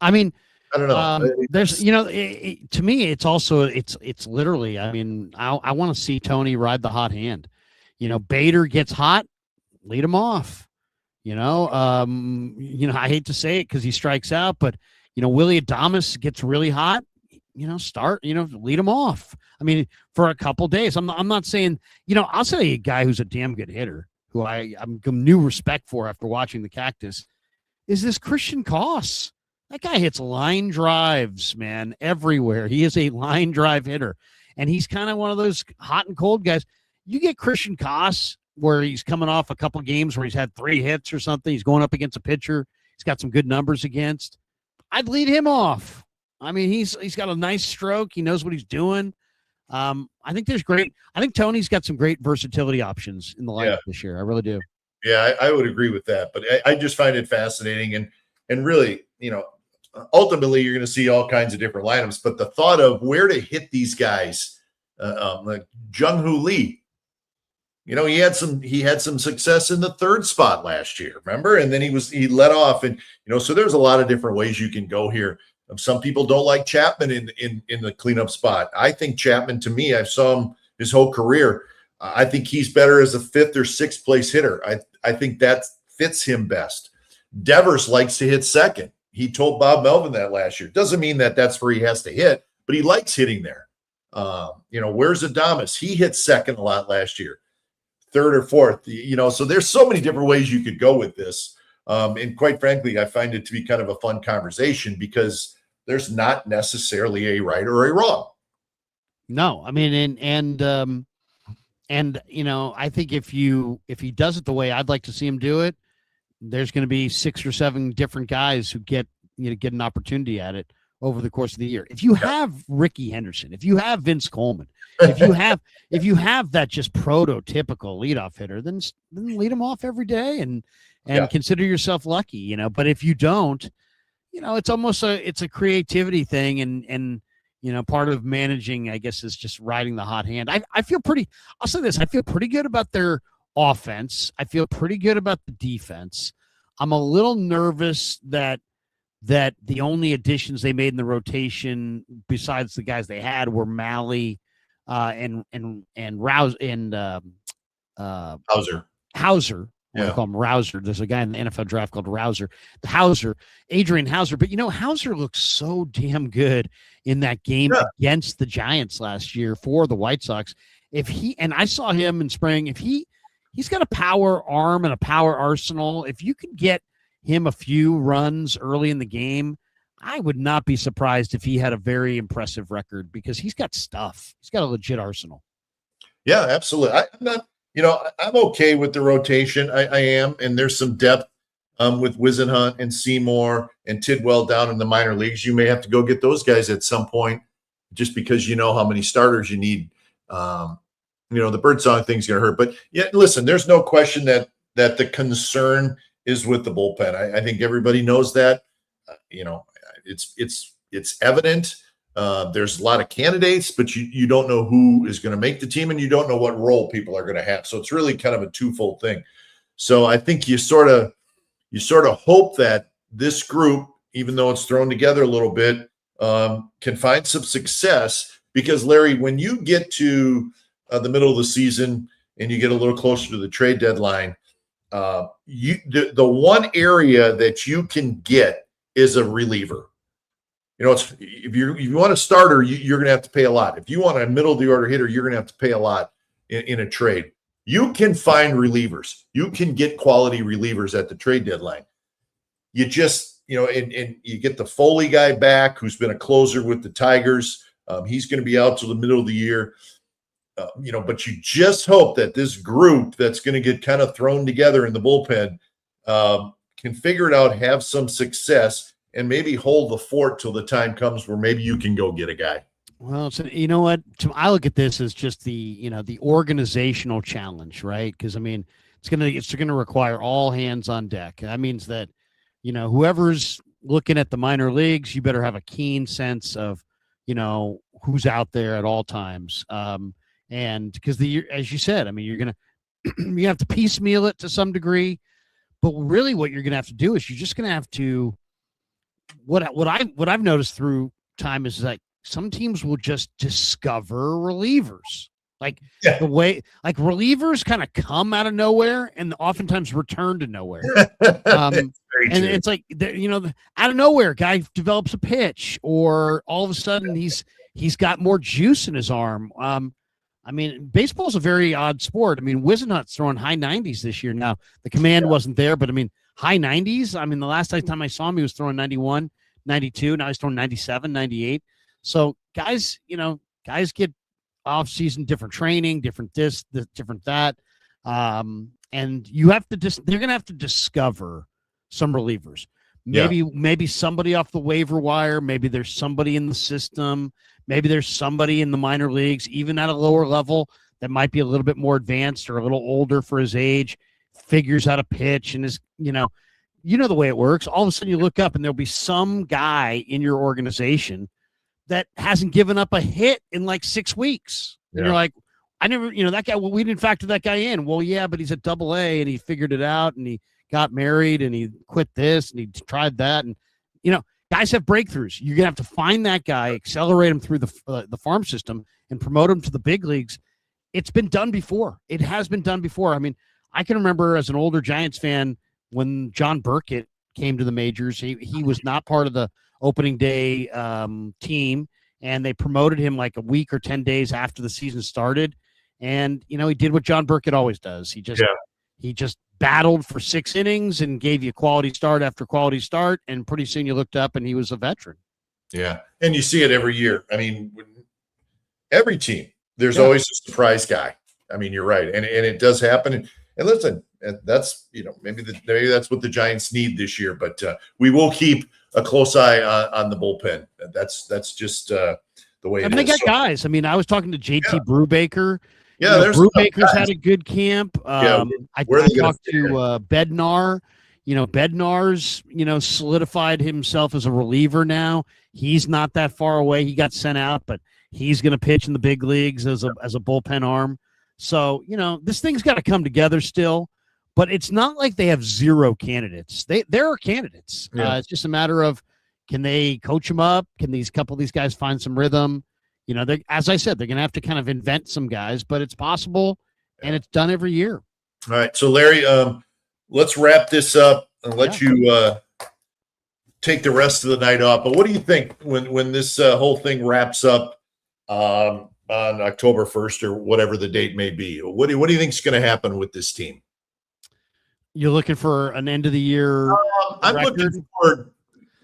I mean, I don't know. There's, to me, it's also, it's literally, I mean, I want to see Tony ride the hot hand. Bader gets hot, lead him off. I hate to say it because he strikes out, but Willie Adames gets really hot. Lead him off. I mean, for a couple days. I'm not saying, I'll tell you a guy who's a damn good hitter who I'm new respect for after watching the Cactus is this Christian Koss. That guy hits line drives, man, everywhere. He is a line drive hitter, and he's kind of one of those hot and cold guys. You get Christian Koss where he's coming off a couple games where he's had 3 hits or something. He's going up against a pitcher he's got some good numbers against. I'd lead him off. I mean, he's got a nice stroke. He knows what he's doing. I think Tony's got some great versatility options in the lineup this year. I really do. Yeah, I would agree with that. But I just find it fascinating. And really, ultimately, you're going to see all kinds of different lineups. But the thought of where to hit these guys, like Jung-Hoo Lee, he had some success in the 3rd spot last year, remember? And then he let off. And, so there's a lot of different ways you can go here. Some people don't like Chapman in the cleanup spot. I think Chapman, to me, I saw him his whole career. I think he's better as a 5th or 6th place hitter. I think that fits him best. Devers likes to hit second. He told Bob Melvin that last year. Doesn't mean that that's where he has to hit, but he likes hitting there. Where's Adames? He hit second a lot last year, 3rd or 4th. So there's so many different ways you could go with this. And quite frankly, I find it to be kind of a fun conversation because there's not necessarily a right or a wrong. No, I mean, and I think if he does it the way I'd like to see him do it, there's going to be 6 or 7 different guys who get an opportunity at it over the course of the year. If you have Ricky Henderson, if you have Vince Coleman, if you have that just prototypical leadoff hitter, then lead him off every day and consider yourself lucky, But if you don't, it's almost it's a creativity thing, and part of managing, I guess, is just riding the hot hand. I'll say this, I feel pretty good about their offense. I feel pretty good about the defense. I'm a little nervous that the only additions they made in the rotation, besides the guys they had, were Malley and Rouse and Hauser. I call him Rouser. There's a guy in the NFL draft called Adrian Hauser. But Hauser looked so damn good in that game against the Giants last year for the White Sox. I saw him in spring. If he's got a power arm and a power arsenal, if you could get him a few runs early in the game, I would not be surprised if he had a very impressive record because he's got stuff. He's got a legit arsenal. Yeah, absolutely. I'm okay with the rotation. I am, and there's some depth with Wisenhunt and Seymour and Tidwell down in the minor leagues. You may have to go get those guys at some point just because you know how many starters you need. The Birdsong thing's going to hurt. But, listen, there's no question that the concern is with the bullpen. I think everybody knows that. It's evident. There's a lot of candidates, but you don't know who is going to make the team, and you don't know what role people are going to have. So it's really kind of a twofold thing. So I think you sort of hope that this group, even though it's thrown together a little bit, can find some success. Because Larry, when you get to the middle of the season and you get a little closer to the trade deadline, the one area that you can get is a reliever. If you want a starter, you're going to have to pay a lot. If you want a middle of the order hitter, you're going to have to pay a lot in a trade. You can find relievers. You can get quality relievers at the trade deadline. You just, and you get the Foley guy back, who's been a closer with the Tigers. He's going to be out till the middle of the year. But you just hope that this group that's going to get kind of thrown together in the bullpen can figure it out, have some success, and maybe hold the fort till the time comes where maybe you can go get a guy. Well, so you know what? I look at this as just the organizational challenge, right? Because it's gonna require all hands on deck. That means that whoever's looking at the minor leagues, you better have a keen sense of who's out there at all times. And because as you said, I mean, you're you have to piecemeal it to some degree, but really what you're going to have to do is you're just going to have to, what I've noticed through time is like some teams will just discover relievers. Like the way like relievers kind of come out of nowhere and oftentimes return to nowhere. And it's like, out of nowhere, guy develops a pitch, or all of a sudden he's got more juice in his arm. I mean, baseball's a very odd sport. I mean, Wisenhut's throwing high 90s this year. Now, the command wasn't there, but I mean, high 90s. I mean, the last time I saw him, he was throwing 91, 92. Now he's throwing 97, 98. So guys get off-season, different training, different this, different that. And you have to they're going to have to discover some relievers. Maybe somebody off the waiver wire. Maybe there's somebody in the system. Maybe there's somebody in the minor leagues, even at a lower level, that might be a little bit more advanced or a little older for his age, figures how to pitch, and is, the way it works. All of a sudden you look up and there'll be some guy in your organization that hasn't given up a hit in like 6 weeks. And you're like, I never, that guy, well, we didn't factor that guy in. Well, yeah, but he's at AA and he figured it out and he got married and he quit this and he tried that. And, guys have breakthroughs. You're going to have to find that guy, accelerate him through the farm system and promote him to the big leagues. It's been done before. It has been done before. I mean, I can remember as an older Giants fan when John Burkett came to the majors, he was not part of the opening day team, and they promoted him like a week or 10 days after the season started. And, he did what John Burkett always does. He just battled for 6 innings and gave you quality start after quality start. And pretty soon you looked up and he was a veteran. Yeah. And you see it every year. I mean, every team, there's always a surprise guy. I mean, you're right. And it does happen. And listen, that's, maybe that's what the Giants need this year, but we will keep a close eye on the bullpen. That's just the way it is. They got guys. I mean, I was talking to JT Brubaker. Yeah, there's Brubaker's had a good camp. I talked to Bednar. Bednar's, solidified himself as a reliever now. He's not that far away. He got sent out, but he's going to pitch in the big leagues as a bullpen arm. So, this thing's got to come together still, but it's not like they have zero candidates. There are candidates. Yeah. It's just a matter of, can they coach them up? Can couple of these guys find some rhythm? As I said, they're going to have to kind of invent some guys, but it's possible, and it's done every year. All right. So, Larry, let's wrap this up and let you take the rest of the night off. But what do you think when this whole thing wraps up on October 1st or whatever the date may be? What do you think is going to happen with this team? You're looking for an end of the year I'm record? Looking for.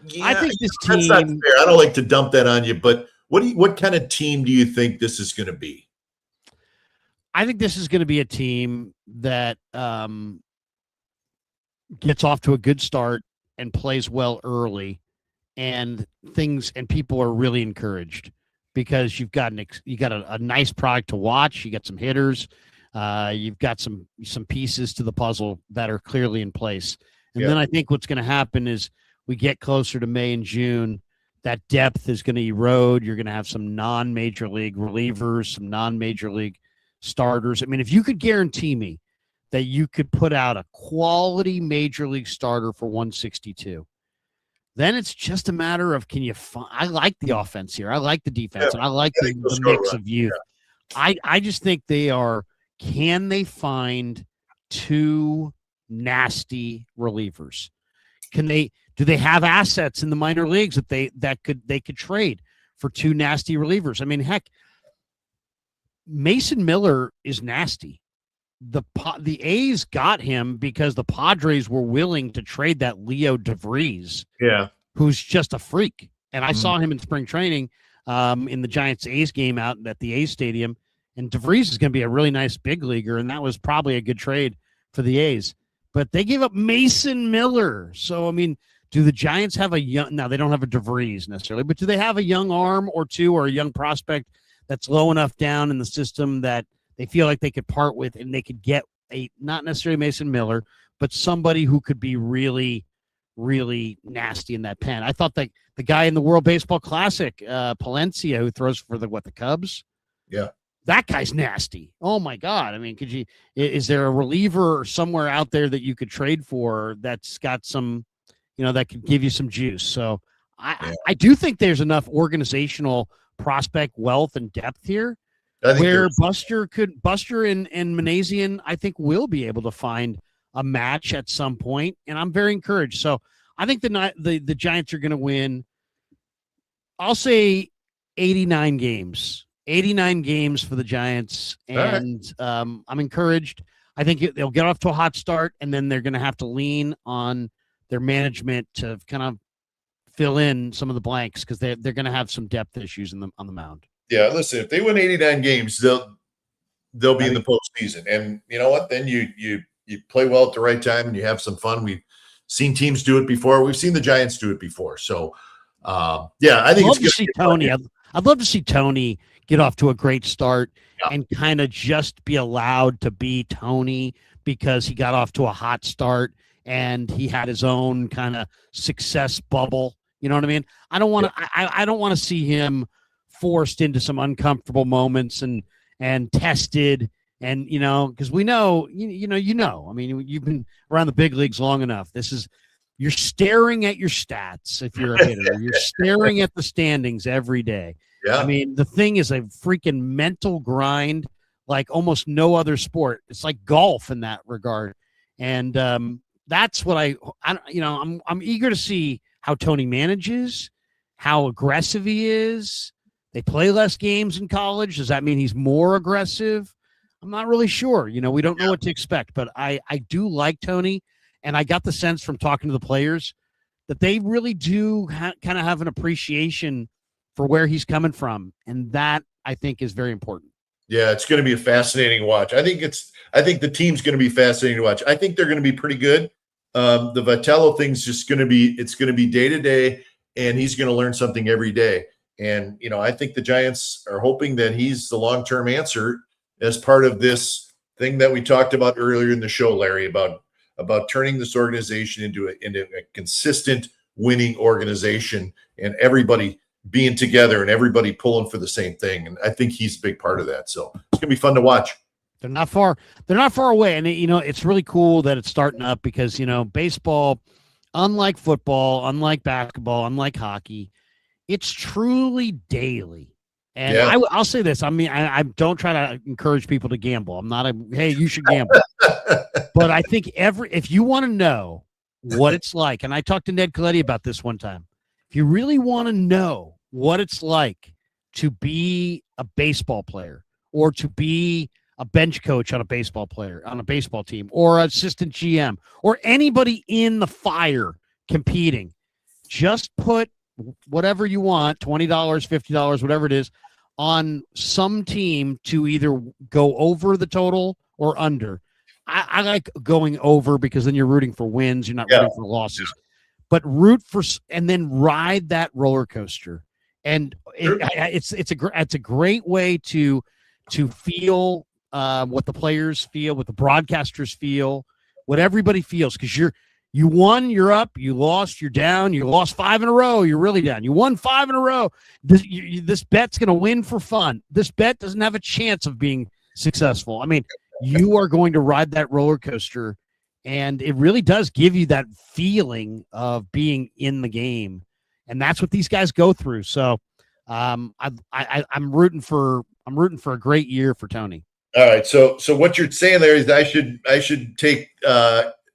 Yeah, I think this that's team. Not fair. I don't like to dump that on you, but what kind of team do you think this is going to be? I think this is going to be a team that gets off to a good start and plays well early, and people are really encouraged because you've got a nice product to watch. You got some hitters. You've got some pieces to the puzzle that are clearly in place. And then I think what's going to happen is we get closer to May and June, that depth is going to erode. You're going to have some non-major league relievers, some non-major league starters. I mean, if you could guarantee me that you could put out a quality major league starter for 162, then it's just a matter of, can you find, I like the offense here. I like the defense. And I like the mix of youth. Yeah. I just think can they find 2 nasty relievers? Do they have assets in the minor leagues that they could trade for 2 nasty relievers? I mean, heck, Mason Miller is nasty. The A's got him because the Padres were willing to trade that Leo DeVries, who's just a freak. And I saw him in spring training in the Giants-A's game out at the A's stadium. And DeVries is going to be a really nice big leaguer, and that was probably a good trade for the A's. But they gave up Mason Miller. So, I mean, do the Giants have now they don't have a DeVries necessarily, but do they have a young arm or 2 or a young prospect that's low enough down in the system that they feel like they could part with and they could get not necessarily Mason Miller, but somebody who could be really, really nasty in that pen. I thought that the guy in the World Baseball Classic, Palencia, who throws for the Cubs. Yeah. That guy's nasty. Oh my God. I mean, is there a reliever somewhere out there that you could trade for that's got some, that could give you some juice? So I do think there's enough organizational prospect wealth and depth here where Buster and Manassian, I think, will be able to find a match at some point, and I'm very encouraged. So I think the Giants are going to win. I'll say 89 games. 89 games for the Giants, and I'm encouraged. I think they'll get off to a hot start, and then they're going to have to lean on their management to kind of fill in some of the blanks because they're going to have some depth issues on the mound. Yeah, listen, if they win 89 games, they'll be in the postseason, and you know what? Then you play well at the right time and you have some fun. We've seen teams do it before. We've seen the Giants do it before. So, I think I'd love to see Tony. I'd love to see Tony get off to a great start and kind of just be allowed to be Tony because he got off to a hot start and he had his own kind of success bubble. You know what I mean? I don't want to. I don't want to see him forced into some uncomfortable moments and tested. And because we know, I mean, you've been around the big leagues long enough. You're staring at your stats if you're a hitter. You're staring at the standings every day. Yeah. I mean, the thing is a freaking mental grind like almost no other sport. It's like golf in that regard. And that's what I'm eager to see how Tony manages, how aggressive he is. They play less games in college. Does that mean he's more aggressive? I'm not really sure. We don't know what to expect, but I do like Tony. And I got the sense from talking to the players that they really do kind of have an appreciation for where he's coming from. And that, I think, is very important. Yeah, it's going to be a fascinating watch. I think the team's going to be fascinating to watch. I think they're going to be pretty good. The Vitello thing's just going to be day to day, and he's going to learn something every day. And, I think the Giants are hoping that he's the long-term answer as part of this thing that we talked about earlier in the show, Larry, about turning this organization into a consistent winning organization and everybody being together and everybody pulling for the same thing. And I think he's a big part of that. So it's going to be fun to watch. They're not far away. And, it's really cool that it's starting up because, baseball, unlike football, unlike basketball, unlike hockey, it's truly daily. And I'll say this. I mean, I don't try to encourage people to gamble. I'm not hey, you should gamble. But I think if you want to know what it's like, and I talked to Ned Coletti about this one time, if you really want to know what it's like to be a baseball player or to be a bench coach on a baseball team or assistant GM or anybody in the fire competing, just put whatever you want, $20, $50, whatever it is, on some team to either go over the total or under. I like going over because then you're rooting for wins. You're not rooting for losses. But root for and then ride that roller coaster. And it's a great way to feel what the players feel, what the broadcasters feel, what everybody feels. Because you won, you're up. You lost, you're down. You lost 5 in a row, you're really down. You won 5 in a row. This bet's going to win for fun. This bet doesn't have a chance of being successful. I mean, you are going to ride that roller coaster, and it really does give you that feeling of being in the game, and that's what these guys go through. So, I'm rooting for a great year for Tony. All right, so what you're saying there is I should take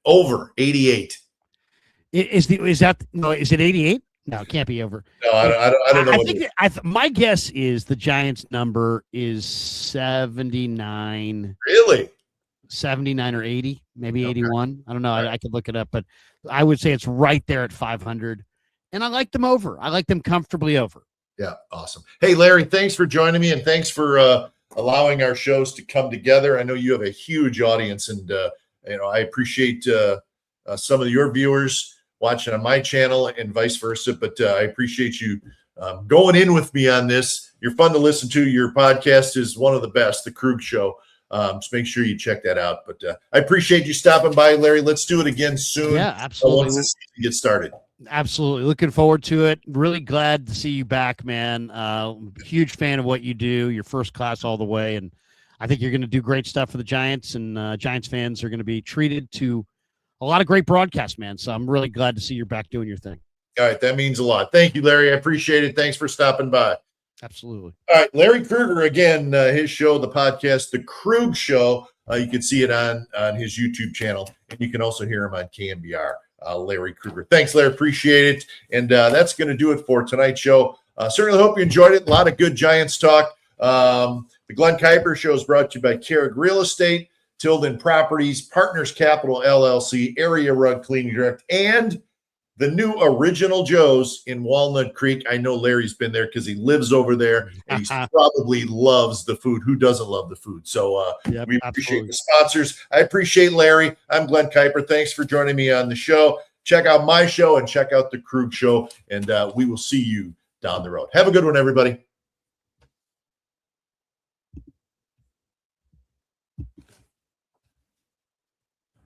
over 88. Is it 88? No, it can't be over. No, I don't know. I think my guess is the Giants number is 79. Really? 79 or 80, maybe 81. I don't know. I could look it up, but I would say it's right there at 500. And I like them over. I like them comfortably over. Yeah, awesome. Hey, Larry, thanks for joining me, and thanks for allowing our shows to come together. I know you have a huge audience, and I appreciate some of your viewers watching on my channel and vice versa. But I appreciate you going in with me on this. You're fun to listen to. Your podcast is one of the best, The Krueger Show. So make sure you check that out. But I appreciate you stopping by, Larry. Let's do it again soon. Yeah, absolutely. Once this season gets started. Absolutely. Looking forward to it. Really glad to see you back, man. Huge fan of what you do. You're first class all the way. And I think you're going to do great stuff for the Giants, and Giants fans are going to be treated to a lot of great broadcasts, man. So I'm really glad to see you're back doing your thing. All right. That means a lot. Thank you, Larry. I appreciate it. Thanks for stopping by. Absolutely. All right. Larry Krueger, again, his show, the podcast, The Krug Show. You can see it on his YouTube channel, and you can also hear him on KMBR. Larry Krueger. Thanks, Larry. Appreciate it. And that's going to do it for tonight's show. Certainly hope you enjoyed it. A lot of good Giants talk. The Glen Kuiper Show is brought to you by Kehrig Real Estate, Tilden Properties, Partners Capital LLC, Area Rug Cleaning Direct, and the new Original Joe's in Walnut Creek. I know Larry's been there because he lives over there, and he probably loves the food. Who doesn't love the food? So we appreciate the sponsors. I appreciate Larry. I'm Glen Kuiper. Thanks for joining me on the show. Check out my show and check out the Krug Show, and we will see you down the road. Have a good one, everybody.